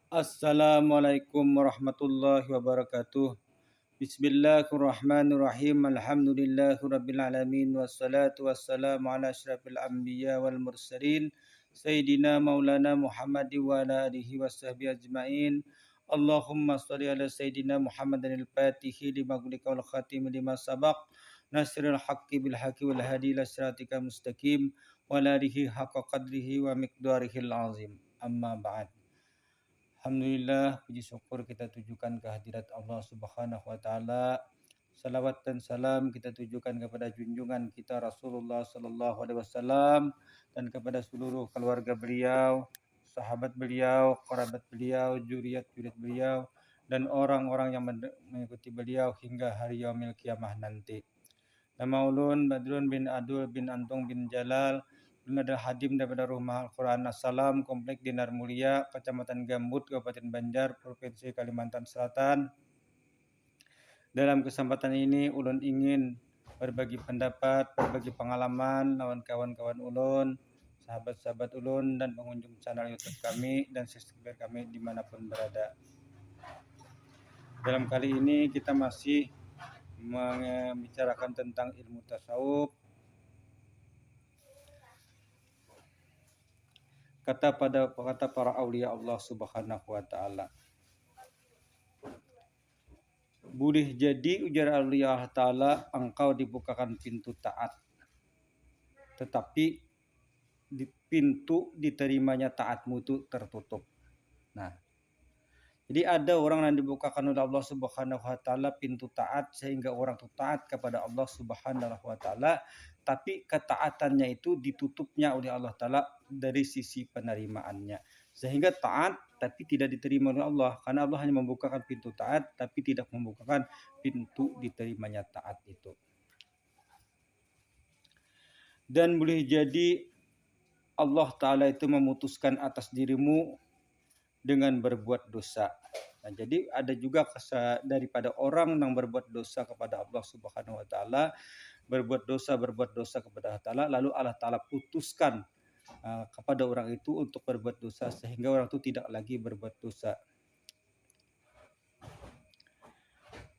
Assalamualaikum warahmatullahi wabarakatuh. Bismillahirrahmanirrahim. Alhamdulillahirabbil alamin wassalatu wassalamu ala asyrafil anbiya wal mursalin sayyidina maulana Muhammad wa ala alihi washabihi ajmain. Allahumma shalli ala sayyidina Muhammadin al-Fatihi lima ghulika wal khatimi lima sabaq nasrul haqqi bil haqqi wal hadi ila siratikal mustaqim wa ala alihi haqqa qadrihi wa miqdarihil azim. Amma ba'd. Alhamdulillah, puji syukur kita tujukan kehadirat Allah Subhanahu wa taala. Salawat dan salam kita tujukan kepada junjungan kita Rasulullah sallallahu alaihi wasallam dan kepada seluruh keluarga beliau, sahabat beliau, kerabat beliau, juriat-juriat beliau dan orang-orang yang mengikuti beliau hingga hari yaumil kiamah nanti. Nama ulun Badrun bin Adul bin Antung bin Jalal. Ulun adalah hadim daripada Rumah Al-Quran As-Salam, Komplek Dinar Mulia, Kecamatan Gambut, Kabupaten Banjar, Provinsi Kalimantan Selatan. Dalam kesempatan ini ulun ingin berbagi pendapat, berbagi pengalaman lawan kawan-kawan ulun, sahabat-sahabat ulun dan pengunjung channel YouTube kami dan subscriber kami dimanapun berada. Dalam kali ini kita masih membicarakan tentang ilmu tasawuf. Kata para aulia Allah Subhanahu wa taala. Boleh jadi ujar aulia Allah taala engkau dibukakan pintu taat. Tetapi di pintu diterimanya taatmu itu tertutup. Nah, jadi ada orang yang dibukakan oleh Allah Subhanahu wa taala pintu taat sehingga orang itu taat kepada Allah Subhanahu wa taala, tapi ketaatannya itu ditutupnya oleh Allah taala dari sisi penerimaannya. Sehingga taat tapi tidak diterima oleh Allah karena Allah hanya membukakan pintu taat tapi tidak membukakan pintu diterimanya taat itu. Dan boleh jadi Allah taala itu memutuskan atas dirimu dengan berbuat dosa. Nah, jadi ada juga daripada orang yang berbuat dosa kepada Allah Subhanahu wa taala, berbuat dosa kepada Allah taala, lalu Allah taala putuskan kepada orang itu untuk berbuat dosa sehingga orang itu tidak lagi berbuat dosa.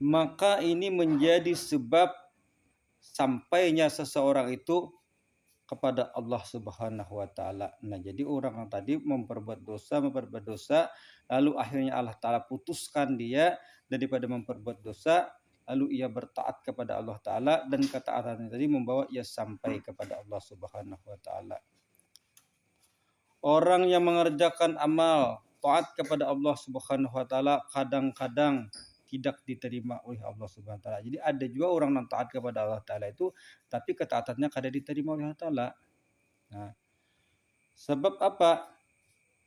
Maka ini menjadi sebab sampainya seseorang itu kepada Allah Subhanahu wa taala. Nah, jadi orang yang tadi memperbuat dosa, lalu akhirnya Allah taala putuskan dia daripada memperbuat dosa, lalu ia bertaat kepada Allah taala dan ketaatannya tadi membawa ia sampai kepada Allah Subhanahu wa taala. Orang yang mengerjakan amal taat kepada Allah Subhanahu wa taala kadang-kadang tidak diterima oleh Allah Subhanahu wa taala. Jadi ada juga orang yang taat kepada Allah taala itu tapi ketaatannya kada diterima oleh Allah taala. Nah, sebab apa?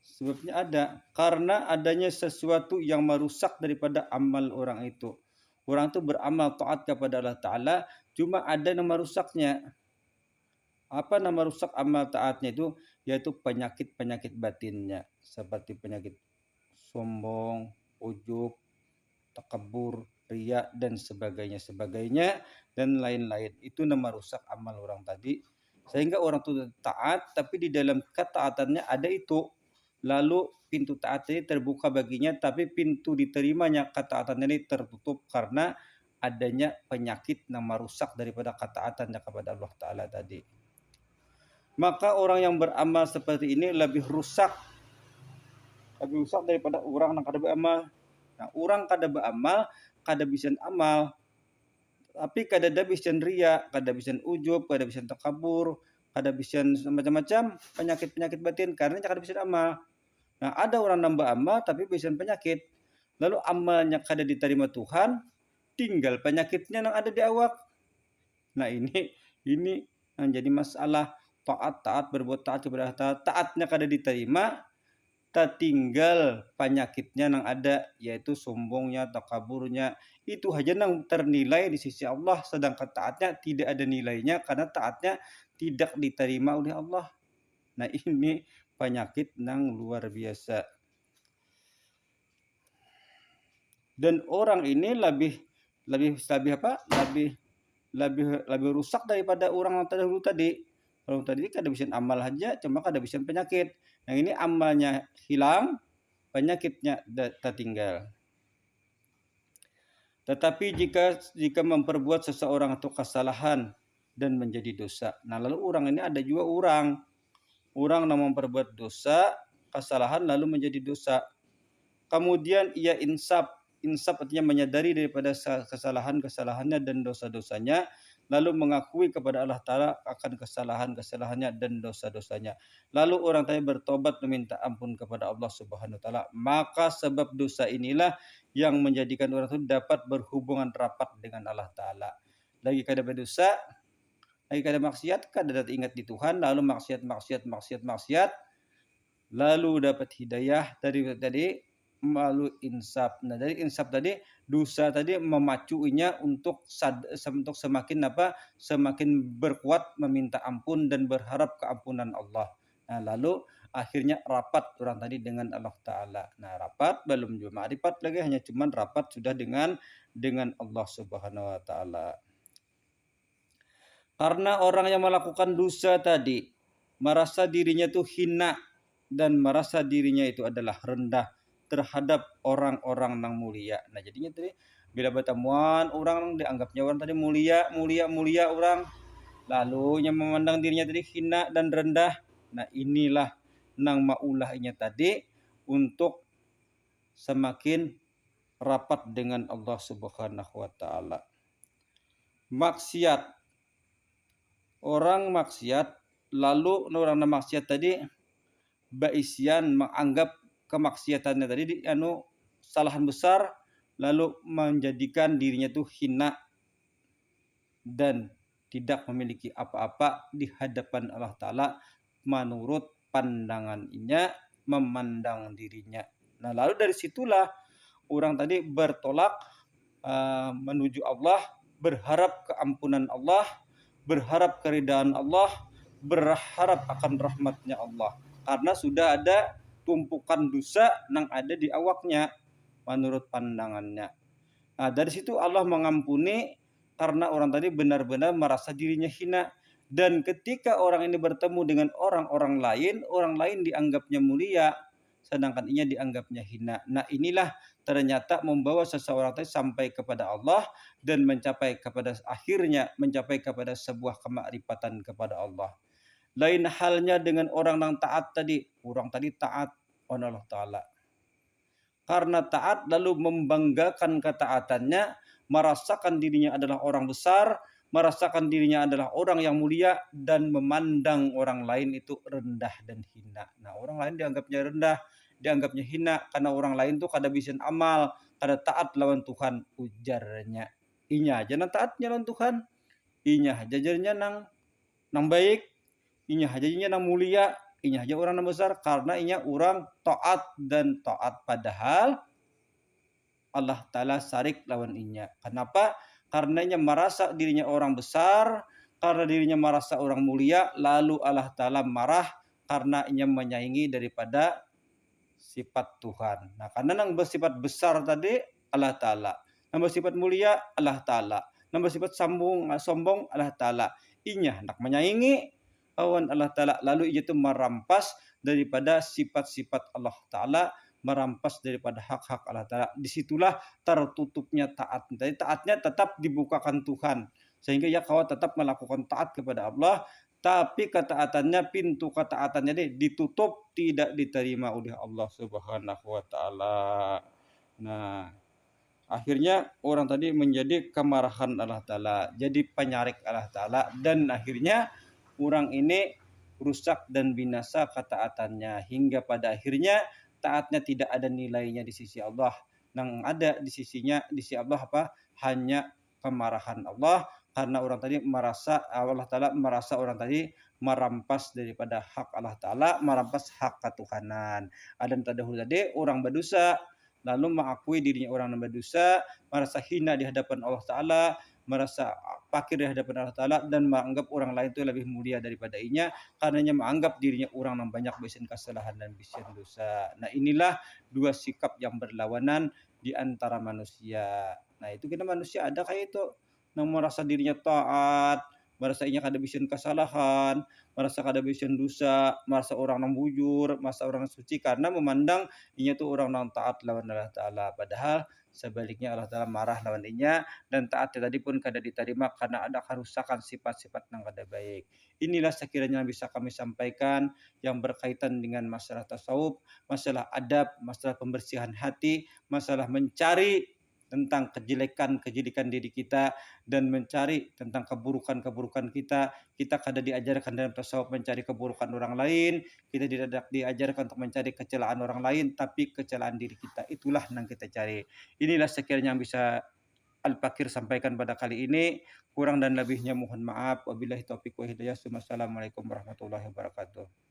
Sebabnya ada karena adanya sesuatu yang merusak daripada amal orang itu. Orang itu beramal taat kepada Allah taala, cuma ada yang merusaknya. Apa nama rusak amal taatnya itu? Yaitu penyakit-penyakit batinnya seperti penyakit sombong, ujub, takabur, riya dan sebagainya dan lain-lain. Itu nama rusak amal orang tadi. Sehingga orang itu taat tapi di dalam ketaatannya ada itu. Lalu pintu taat ini terbuka baginya tapi pintu diterimanya ketaatannya ini tertutup karena adanya penyakit yang merusak daripada ketaatannya kepada Allah Ta'ala tadi. Maka orang yang beramal seperti ini lebih rusak daripada orang yang kada beramal. Nah, orang kada beramal, kada bisa amal. Tapi kada bisa ria, kada bisa ujub, kada bisa takabur, kada bisa macam-macam penyakit-penyakit batin karena kada bisa amal. Nah, ada orang nambah amal tapi bisa penyakit. Lalu amalnya kada diterima Tuhan, tinggal penyakitnya yang ada di awak. Nah, ini yang jadi masalah. Taat berbuat taat kepada Allah, taatnya kada diterima, tertinggal penyakitnya yang ada yaitu sombongnya, takaburnya. Itu saja yang ternilai di sisi Allah, sedangkan taatnya tidak ada nilainya karena taatnya tidak diterima oleh Allah. Nah, ini penyakit yang luar biasa. Dan orang ini lebih rusak daripada orang yang terdahulu tadi. Orang tadi kada bisa amal aja, cuma kada bisa penyakit. Yang ini amalnya hilang, penyakitnya tertinggal. Tetapi jika memperbuat seseorang atau kesalahan dan menjadi dosa. Nah, lalu orang ini ada juga orang yang memperbuat dosa, kesalahan lalu menjadi dosa. Kemudian ia insaf artinya menyadari daripada kesalahannya dan dosa-dosanya, lalu mengakui kepada Allah Ta'ala akan kesalahannya dan dosa-dosanya. Lalu orang tadi bertobat meminta ampun kepada Allah Subhanahu Wa Ta'ala. Maka sebab dosa inilah yang menjadikan orang itu dapat berhubungan rapat dengan Allah Ta'ala. Lagi kada berdosa, lagi kada maksiat, kada ingat di Tuhan, lalu maksiat, lalu dapat hidayah tadi melalui insaf. Nah, dari insaf tadi dosa tadi memacuinya untuk semakin berkuat meminta ampun dan berharap keampunan Allah. Nah, lalu akhirnya rapat orang tadi dengan Allah Ta'ala. Nah, rapat belum juga ma'rifat lagi, hanya cuman rapat sudah dengan Allah Subhanahu Wa Ta'ala. Karena orang yang melakukan dosa tadi merasa dirinya itu hina dan merasa dirinya itu adalah rendah terhadap orang-orang yang mulia. Nah, jadinya tadi bila bertemuan orang dianggapnya orang tadi mulia orang, lalu yang memandang dirinya tadi hina dan rendah. Nah, inilah nang maulahnya tadi untuk semakin rapat dengan Allah Subhanahu Wa Ta'ala. Maksiat, orang maksiat, lalu orang maksiat tadi baisian menganggap kemaksiatannya tadi kesalahan besar, lalu menjadikan dirinya itu hina dan tidak memiliki apa-apa di hadapan Allah Ta'ala menurut pandangannya memandang dirinya. Nah, lalu dari situlah orang tadi bertolak menuju Allah, berharap keampunan Allah, berharap keridhaan Allah, berharap akan rahmatnya Allah. Karena sudah ada tumpukan dosa yang ada di awaknya menurut pandangannya. Nah, dari situ Allah mengampuni karena orang tadi benar-benar merasa dirinya hina. Dan ketika orang ini bertemu dengan orang lain dianggapnya mulia, sedangkan ia dianggapnya hina. Nah, inilah ternyata membawa seseorang tadi sampai kepada Allah dan mencapai kepada sebuah kemakrifatan kepada Allah. Lain halnya dengan orang yang taat tadi. Orang tadi taat kepada Allah Ta'ala. Karena taat lalu membanggakan ketaatannya, merasakan dirinya adalah orang besar, merasakan dirinya adalah orang yang mulia, dan memandang orang lain itu rendah dan hina. Nah, orang lain dianggapnya rendah, dianggapnya hina, karena orang lain tuh kada bisa amal, kada taat lawan Tuhan, ujarnya. Inya aja nang taatnya lawan Tuhan, inya jajarnya nang baik, inya hajinya nang mulia, inya haja orang nang besar karena inya orang taat dan taat, padahal Allah Ta'ala sarik lawan inya. Kenapa? Karena inya merasa dirinya orang besar, karena dirinya merasa orang mulia, lalu Allah Ta'ala marah karena inya menyaingi daripada sifat Tuhan. Nah, karena nang bersifat besar tadi Allah Ta'ala, nang bersifat mulia Allah Ta'ala, nang bersifat sombong Allah Ta'ala, inya hendak menyaingi awan Allah Ta'ala, lalu ia itu merampas daripada sifat-sifat Allah Ta'ala, merampas daripada hak-hak Allah Ta'ala. Disitulah tertutupnya taat. Jadi taatnya tetap dibukakan Tuhan, sehingga ia kau tetap melakukan taat kepada Allah, tapi ketaatannya, pintu ketaatannya ditutup, tidak diterima oleh Allah Subhanahu Wa Ta'ala. Nah, akhirnya orang tadi menjadi kemarahan Allah Ta'ala, jadi penyarik Allah Ta'ala, dan akhirnya orang ini rusak dan binasa ketaatannya, hingga pada akhirnya taatnya tidak ada nilainya di sisi Allah. Yang ada di sisi Allah hanya kemarahan Allah, karena orang tadi merasa Allah Ta'ala merasa orang tadi merampas daripada hak Allah Ta'ala, merampas hak ketuhanan. Adam terdahulu tadi orang berdosa, lalu mengakui dirinya orang yang berdosa, merasa hina di hadapan Allah Ta'ala, merasa fakir di hadapan Allah Ta'ala, dan menganggap orang lain itu lebih mulia daripada inya, karenanya menganggap dirinya orang yang banyak bisin kesalahan dan bisin dosa. Nah, inilah dua sikap yang berlawanan di antara manusia. Nah, itu kita manusia ada kayak itu, yang merasa dirinya taat, merasa inya kada bisian kesalahan, merasa kada bisian dosa, merasa orang nang bujur, merasa orang suci karena memandang inya tu orang nang taat lawan Allah Ta'ala. Padahal sebaliknya Allah Ta'ala marah lawan inya dan taatnya tadi pun kada diterima karena ada kerusakan sifat-sifat yang kada baik. Inilah sekiranya yang bisa kami sampaikan yang berkaitan dengan masalah tasawuf, masalah adab, masalah pembersihan hati, masalah mencari tentang kejelekan-kejelekan diri kita dan mencari tentang keburukan-keburukan kita. Kita kada diajarkan dalam tasawuf mencari keburukan orang lain, kita tidak diajarkan untuk mencari kecelaan orang lain, tapi kecelaan diri kita. Itulah yang kita cari. Inilah sekiranya yang bisa Al-Fakir sampaikan pada kali ini. Kurang dan lebihnya mohon maaf. Wabillahi taufiq wa hidayah. Wassalamualaikum warahmatullahi wabarakatuh.